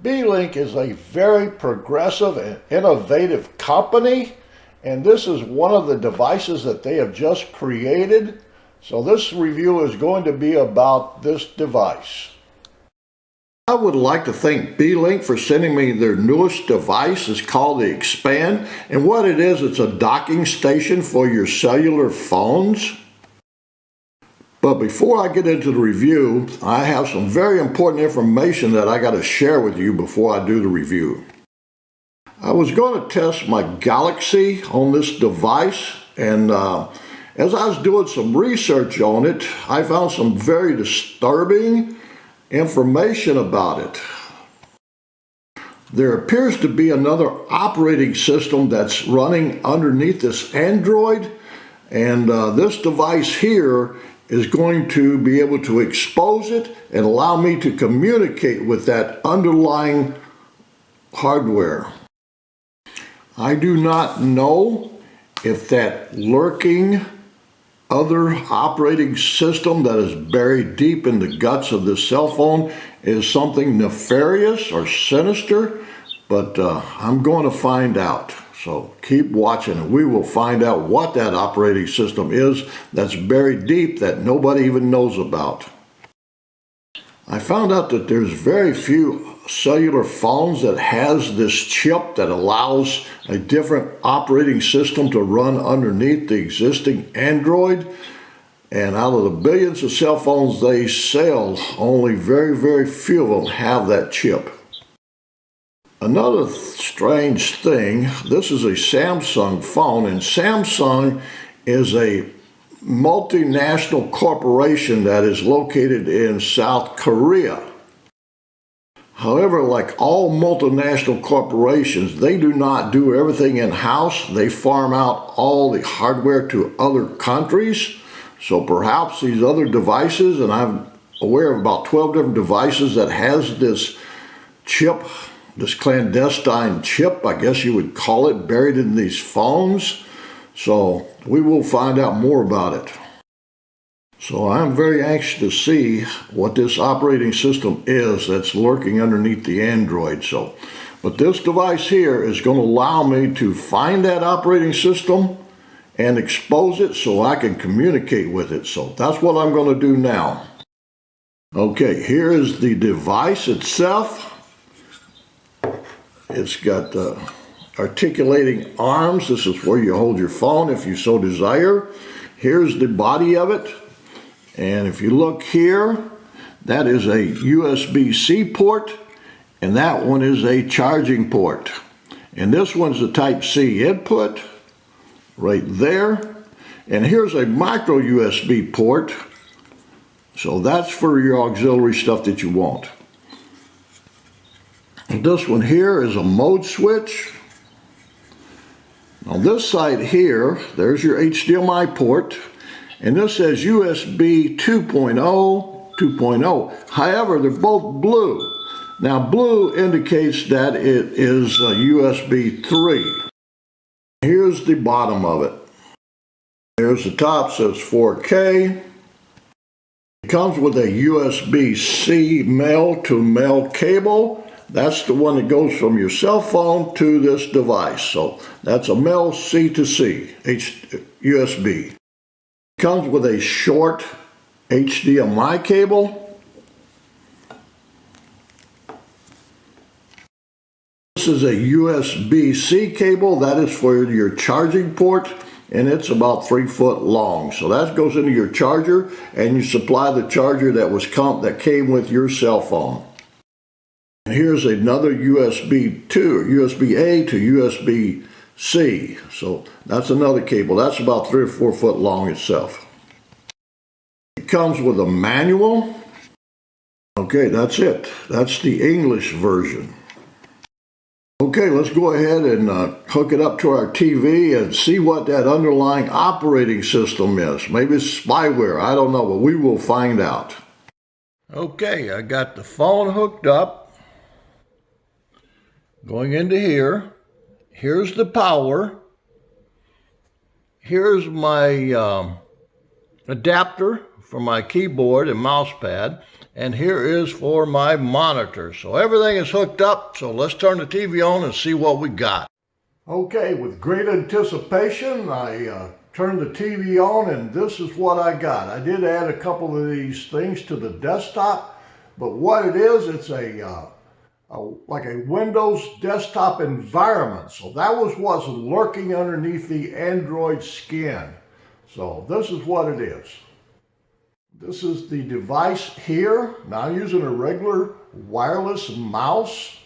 Beelink is a very progressive and innovative company, and this is one of the devices that they have just created. So this review is going to be about this device. I would like to thank Beelink for sending me their newest device. It's called the Expand, and what it is, it's a docking station for your cellular phones. But before I get into the review, I have some very important information that I got to share with you before I do the review. I was going to test my Galaxy on this device, and as I was doing some research on it, I found some very disturbing information about it. There appears to be another operating system that's running underneath this Android, and this device here is going to be able to expose it and allow me to communicate with that underlying hardware. I do not know if that lurking other operating system that is buried deep in the guts of this cell phone is something nefarious or sinister, but I'm going to find out. So keep watching and we will find out what that operating system is that's buried deep that nobody even knows about. I found out that there's very few cellular phones that has this chip that allows a different operating system to run underneath the existing Android. And out of the billions of cell phones they sell, only very few of them have that chip. Another strange thing, this is a Samsung phone, and Samsung is a multinational corporation that is located in South Korea. However, like all multinational corporations, they do not do everything in-house. They farm out all the hardware to other countries. So perhaps these other devices, and I'm aware of about 12 different devices that has this chip, this clandestine chip, I guess you would call it, buried in these phones. So we will find out more about it. So I'm very anxious to see what this operating system is that's lurking underneath the Android. But this device here is going to allow me to find that operating system and expose it so I can communicate with it. So that's what I'm going to do now. Okay, here is the device itself. It's got articulating arms. This is where you hold your phone if you so desire. Here's the body of it. And if you look here, that is a USB-C port, and that one is a charging port. And this one's the Type-C input, right there. And here's a micro USB port. So that's for your auxiliary stuff that you want. And this one here is a mode switch. On this side here, there's your HDMI port. And this says USB 2.0, 2.0. However, they're both blue. Now, blue indicates that it is a USB 3. Here's the bottom of it. Here's the top, says 4K. It comes with a USB-C male-to-male cable. That's the one that goes from your cell phone to this device. So that's a male C to C, USB. Comes with a short HDMI cable. This is a USB-C cable. That is for your charging port, and it's about 3 foot long. So that goes into your charger, and you supply the charger that came with your cell phone. And here's another USB A to USB-C. So that's another cable. That's about 3 or 4 foot long itself. It comes with a manual. Okay, that's it. That's the English version. Okay, let's go ahead and hook it up to our TV and see what that underlying operating system is. Maybe it's spyware, I don't know, but we will find out. Okay, I got the phone hooked up. Going into here. Here's the power. Here's my adapter for my keyboard and mouse pad, and here is for my monitor. So everything is hooked up, so let's turn the TV on and see what we got. Okay, with great anticipation, I turned the TV on, and this is what I got. I did add a couple of these things to the desktop, but what it is, it's like a Windows desktop environment. So that was what's lurking underneath the Android skin. So this is what it is. This is the device here. Now I'm using a regular wireless mouse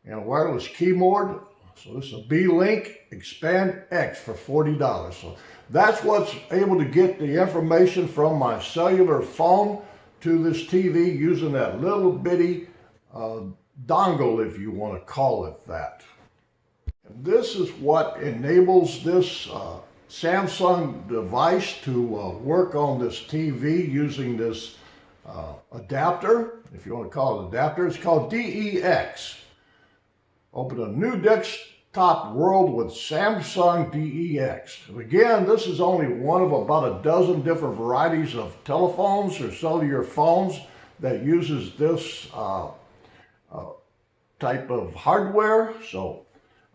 and a wireless keyboard. So this is a Beelink Expand X for $40. So that's what's able to get the information from my cellular phone to this TV using that little bitty dongle, if you want to call it that. And this is what enables this Samsung device to work on this TV using this adapter, if you want to call it adapter. It's called DEX. Open a new desktop world with Samsung DEX. Again, this is only one of about a dozen different varieties of telephones or cellular phones that uses this type of hardware. So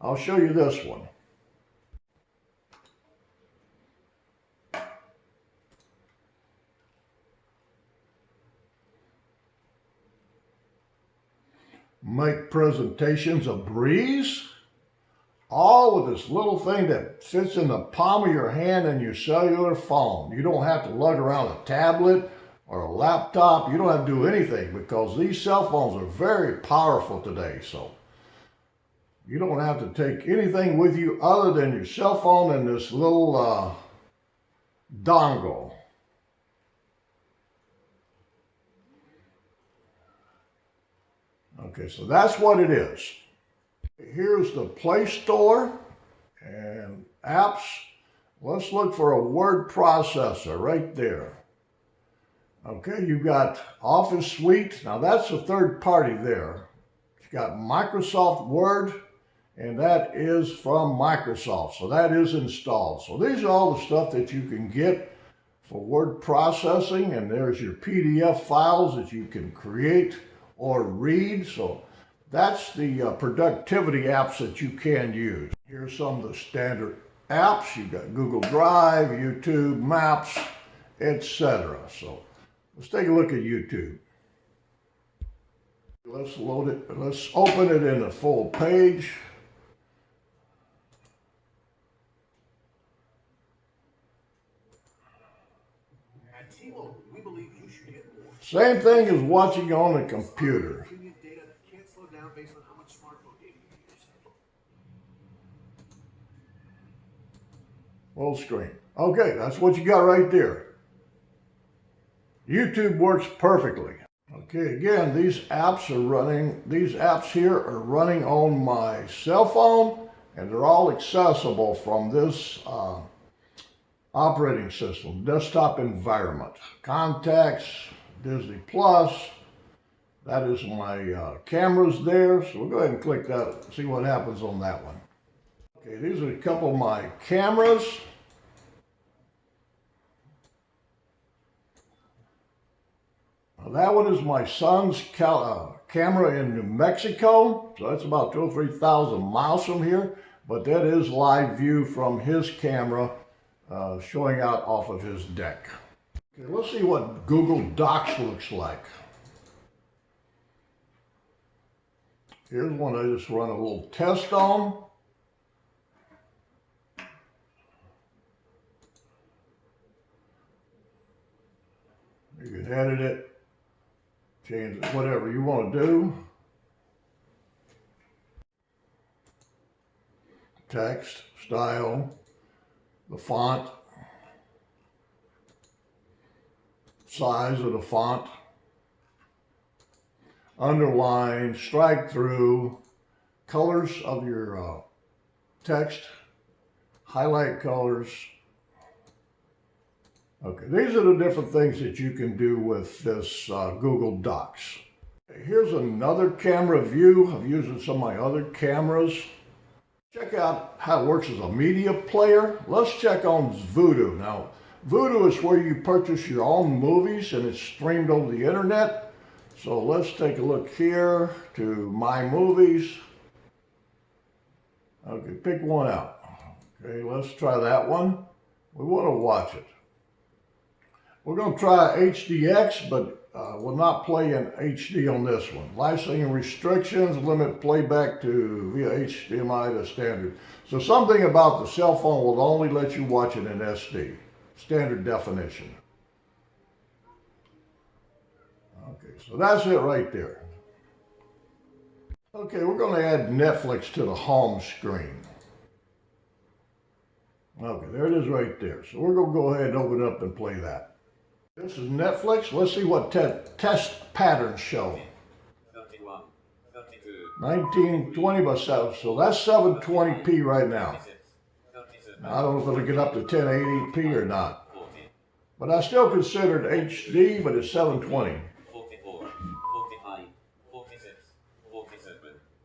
I'll show you this one. Make presentations a breeze, all with this little thing that fits in the palm of your hand and your cellular phone. You don't have to lug around a tablet or a laptop. You don't have to do anything because these cell phones are very powerful today. So you don't have to take anything with you other than your cell phone and this little dongle. Okay, so that's what it is. Here's the Play Store and apps. Let's look for a word processor right there. Okay, you've got Office Suite. Now that's a third party there. You've got Microsoft Word, and that is from Microsoft. So that is installed. So these are all the stuff that you can get for word processing, and there's your PDF files that you can create or read. So that's the productivity apps that you can use. Here's some of the standard apps. You've got Google Drive, YouTube, Maps, etc. So let's take a look at YouTube. Let's load it. Let's open it in a full page. Same thing as watching on a computer. Full screen. Okay, that's what you got right there. YouTube works perfectly. Okay, again, these apps here are running on my cell phone, and they're all accessible from this operating system, desktop environment. Contacts, Disney Plus, that is my cameras there. So we'll go ahead and click that, see what happens on that one. Okay, these are a couple of my cameras. Now that one is my son's camera in New Mexico. So that's about 2,000 or 3,000 miles from here. But that is live view from his camera showing out off of his deck. Okay, let's see what Google Docs looks like. Here's one I just run a little test on. You can edit it, change it, whatever you want to do. Text, style, the font, size of the font, underline, strike through, colors of your text, highlight colors. Okay, these are the different things that you can do with this Google Docs. Here's another camera view of using some of my other cameras. Check out how it works as a media player. Let's check on Voodoo. Now, Voodoo is where you purchase your own movies and it's streamed over the internet. So let's take a look here to My Movies. Okay, pick one out. Okay, let's try that one. We want to watch it. We're going to try HDX, but we'll not play in HD on this one. Licensing restrictions limit playback to via HDMI to standard. So something about the cell phone will only let you watch it in SD, standard definition. Okay, so that's it right there. Okay, we're going to add Netflix to the home screen. Okay, there it is right there. So we're going to go ahead and open it up and play that. This is Netflix. Let's see what test patterns show. 31, 32, 1920 by 7. So that's 720p right now. 37, I don't know if it'll get up to 1080p or not. 40, But I still consider it HD, but it's 720. 44, 45, 46, 47,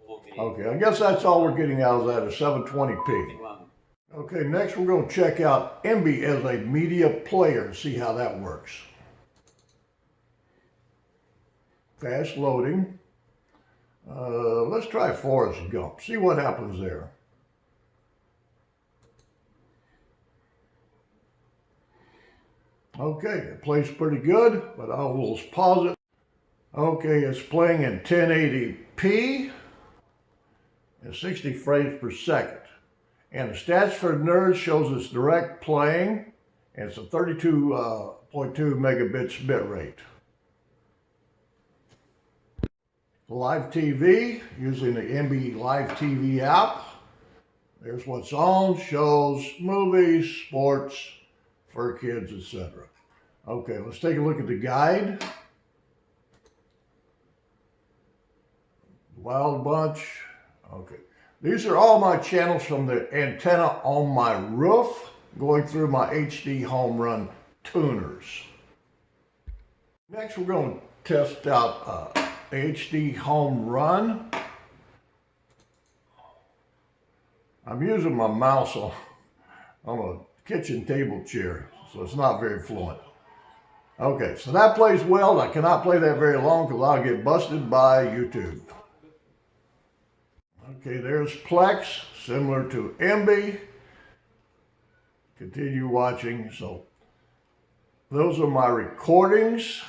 48, Okay, I guess that's all we're getting out of that is 720p. 51. Okay, next we're going to check out MB as a media player and see how that works. Fast loading. Let's try Forrest Gump. See what happens there. Okay, it plays pretty good, but I will pause it. Okay, it's playing in 1080p and 60 frames per second. And the stats for nerds shows it's direct playing, and it's a 32.2 megabits bit rate. Live TV, using the MB Live TV app. There's what's on, shows, movies, sports, for kids, etc. Okay, let's take a look at the guide. Wild Bunch. Okay. These are all my channels from the antenna on my roof going through my HD home run tuners. Next, we're going to test out HD home run. I'm using my mouse on a kitchen table chair, so it's not very fluent. Okay, so that plays well. I cannot play that very long because I'll get busted by YouTube. Okay, there's Plex, similar to MB. Continue watching. So those are my recordings.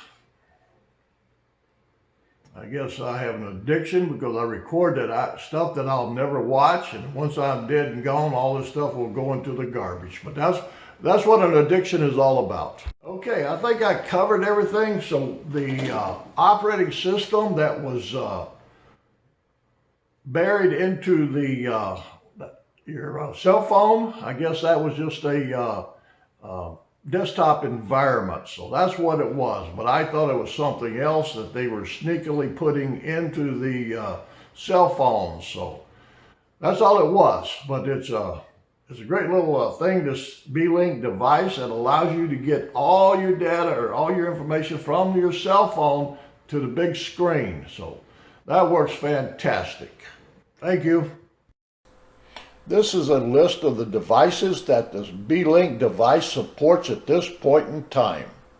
I guess I have an addiction because I record stuff that I'll never watch, and once I'm dead and gone, all this stuff will go into the garbage. But that's what an addiction is all about. Okay, I think I covered everything. So the operating system that was buried into your cell phone, I guess that was just a desktop environment. So that's what it was. But I thought it was something else that they were sneakily putting into the cell phones. So that's all it was. But it's a great little thing, this Beelink device that allows you to get all your data or all your information from your cell phone to the big screen. So that works fantastic. Thank you. This is a list of the devices that this Beelink device supports at this point in time.